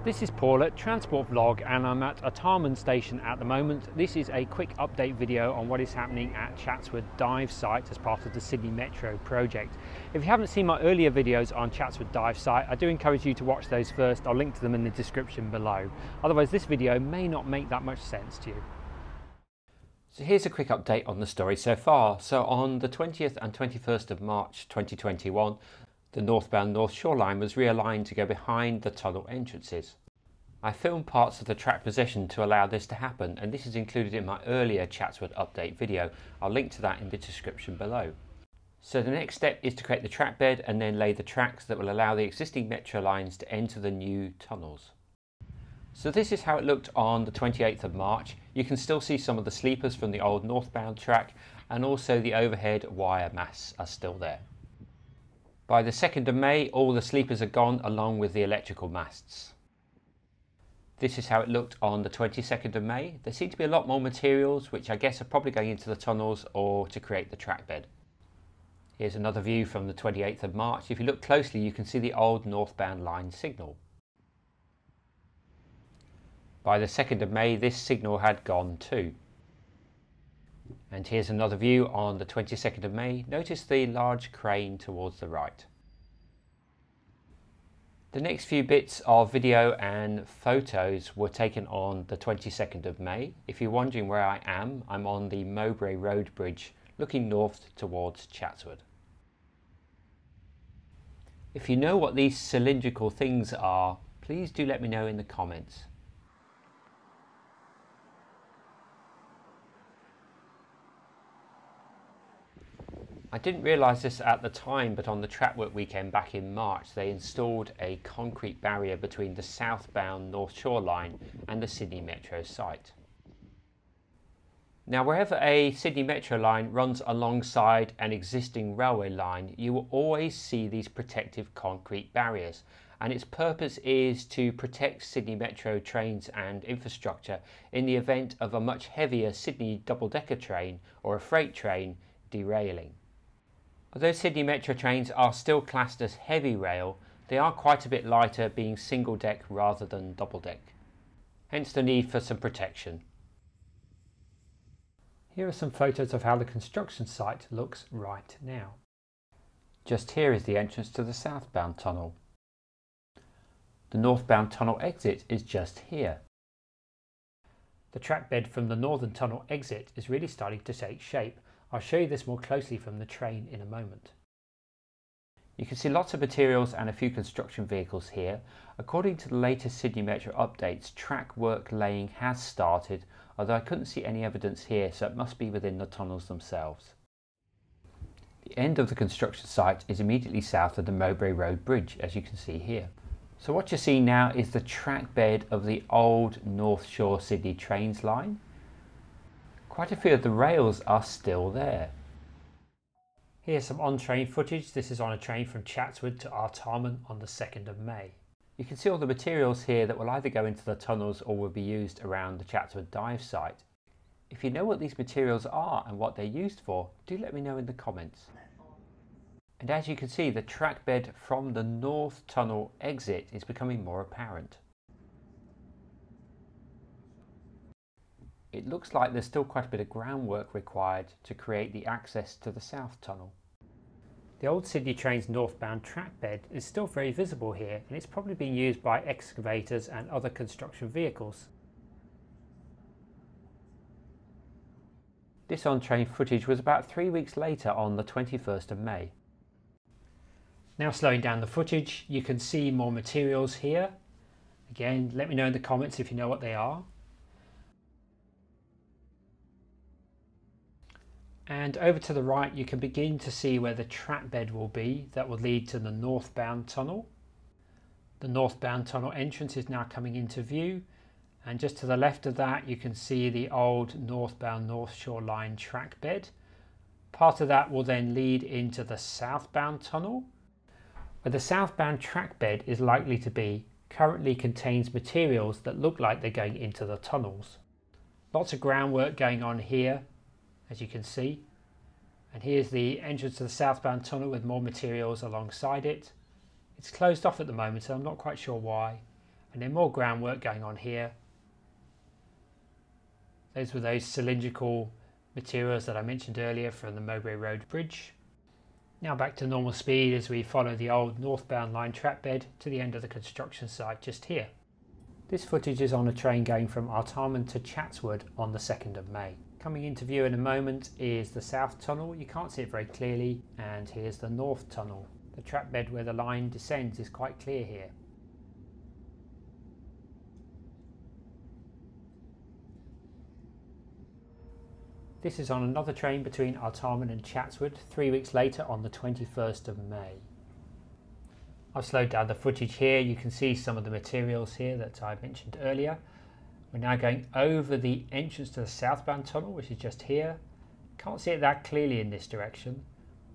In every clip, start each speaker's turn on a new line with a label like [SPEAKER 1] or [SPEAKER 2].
[SPEAKER 1] This is Paul at Transport Vlog and I'm at a Tarman station at the moment. This is a quick update video on what is happening at Chatswood Dive Site as part of the Sydney Metro project. If you haven't seen my earlier videos on Chatswood Dive Site, I do encourage you to watch those first. I'll link to them in the description below. Otherwise this video may not make that much sense to you. So here's a quick update on the story so far. So on the 20th and 21st of March 2021, the northbound North Shoreline was realigned to go behind the tunnel entrances. I filmed parts of the track position to allow this to happen, and this is included in my earlier Chatswood update video. I'll link to that in the description below. So the next step is to create the track bed and then lay the tracks that will allow the existing metro lines to enter the new tunnels. So this is how it looked on the 28th of March. You can still see some of the sleepers from the old northbound track, and also the overhead wire masts are still there. By the 2nd of May, all the sleepers are gone along with the electrical masts. This is how it looked on the 22nd of May. There seem to be a lot more materials, which I guess are probably going into the tunnels or to create the track bed. Here's another view from the 28th of March. If you look closely, you can see the old northbound line signal. By the 2nd of May, this signal had gone too. And here's another view on the 22nd of May. Notice the large crane towards the right. The next few bits of video and photos were taken on the 22nd of May. If you're wondering where I am, I'm on the Mowbray Road bridge looking north towards Chatswood. If you know what these cylindrical things are, please do let me know in the comments. I didn't realise this at the time, but on the trackwork weekend back in March they installed a concrete barrier between the southbound North Shore line and the Sydney Metro site. Now wherever a Sydney Metro line runs alongside an existing railway line, you will always see these protective concrete barriers, and its purpose is to protect Sydney Metro trains and infrastructure in the event of a much heavier Sydney double-decker train or a freight train derailing. Although Sydney Metro trains are still classed as heavy rail, they are quite a bit lighter, being single deck rather than double deck. Hence the need for some protection. Here are some photos of how the construction site looks right now. Just here is the entrance to the Southbound Tunnel. The Northbound Tunnel exit is just here. The track bed from the Northern Tunnel exit is really starting to take shape. I'll show you this more closely from the train in a moment. You can see lots of materials and a few construction vehicles here. According to the latest Sydney Metro updates, track work laying has started, although I couldn't see any evidence here, so it must be within the tunnels themselves. The end of the construction site is immediately south of the Mowbray Road bridge, as you can see here. So what you're seeing now is the track bed of the old North Shore Sydney trains line. Quite a few of the rails are still there. Here's some on-train footage. This is on a train from Chatswood to Tarman on the 2nd of May. You can see all the materials here that will either go into the tunnels or will be used around the Chatswood Dive Site. If you know what these materials are and what they're used for, do let me know in the comments. And as you can see, the track bed from the North Tunnel exit is becoming more apparent. It looks like there's still quite a bit of groundwork required to create the access to the South Tunnel. The old Sydney train's northbound track bed is still very visible here, and it's probably being used by excavators and other construction vehicles. This on-train footage was about 3 weeks later on the 21st of May. Now slowing down the footage, you can see more materials here. Again, let me know in the comments if you know what they are. And over to the right you can begin to see where the track bed will be that will lead to the Northbound Tunnel. The Northbound Tunnel entrance is now coming into view, and just to the left of that you can see the old northbound North Shore Line track bed. Part of that will then lead into the Southbound Tunnel. Where the southbound track bed is likely to be currently contains materials that look like they're going into the tunnels. Lots of groundwork going on here, as you can see, and here's the entrance to the Southbound Tunnel with more materials alongside it. It's closed off at the moment, so I'm not quite sure why. And then more groundwork going on here. Those were those cylindrical materials that I mentioned earlier from the Mowbray Road bridge. Now back to normal speed as we follow the old northbound line track bed to the end of the construction site just here. This footage is on a train going from Untitled to Chatswood on the 2nd of May. Coming into view in a moment is the South Tunnel. You can't see it very clearly, and here's the North Tunnel. The track bed where the line descends is quite clear here. This is on another train between Untitled and Chatswood 3 weeks later on the 21st of May. I've slowed down the footage here. You can see some of the materials here that I mentioned earlier. We're now going over the entrance to the Southbound Tunnel, which is just here. Can't see it that clearly in this direction,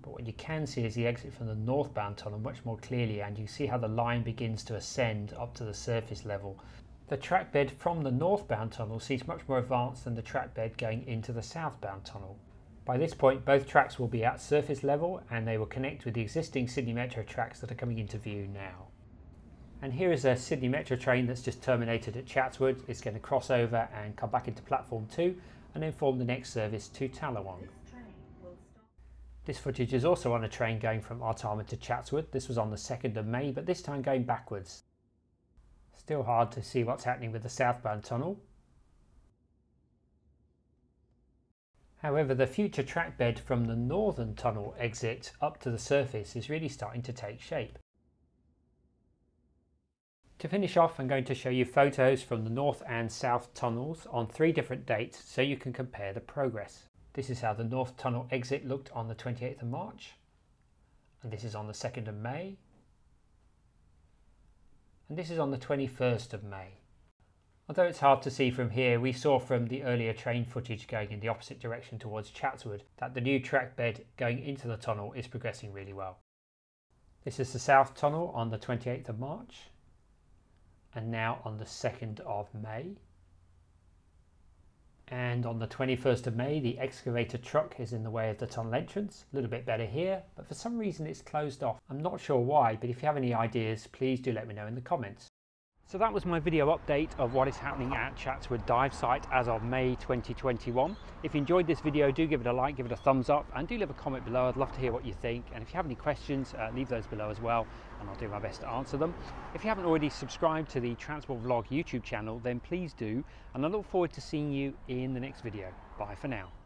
[SPEAKER 1] but what you can see is the exit from the Northbound Tunnel much more clearly, and you see how the line begins to ascend up to the surface level. The track bed from the Northbound Tunnel seems much more advanced than the track bed going into the Southbound Tunnel. By this point, both tracks will be at surface level and they will connect with the existing Sydney Metro tracks that are coming into view now. And here is a Sydney Metro train that's just terminated at Chatswood. It's going to cross over and come back into platform 2 and then form the next service to Tallawong. This footage is also on a train going from Untitled to Chatswood. This was on the 2nd of May, but this time going backwards. Still hard to see what's happening with the Southbound Tunnel. However, the future track bed from the Northern Tunnel exit up to the surface is really starting to take shape. To finish off, I'm going to show you photos from the North and South Tunnels on 3 different dates so you can compare the progress. This is how the North Tunnel exit looked on the 28th of March, and this is on the 2nd of May, and this is on the 21st of May. Although it's hard to see from here, we saw from the earlier train footage going in the opposite direction towards Chatswood that the new track bed going into the tunnel is progressing really well. This is the South Tunnel on the 28th of March, and now on the 2nd of May. And on the 21st of May, the excavator truck is in the way of the tunnel entrance. A little bit better here, but for some reason it's closed off. I'm not sure why, but if you have any ideas, please do let me know in the comments. So that was my video update of what is happening at Chatswood Dive Site as of May 2021. If you enjoyed this video, do give it a like, give it a thumbs up, and do leave a comment below. I'd love to hear what you think. And if you have any questions, leave those below as well, and I'll do my best to answer them. If you haven't already subscribed to the Transport Vlog YouTube channel, then please do. And I look forward to seeing you in the next video. Bye for now.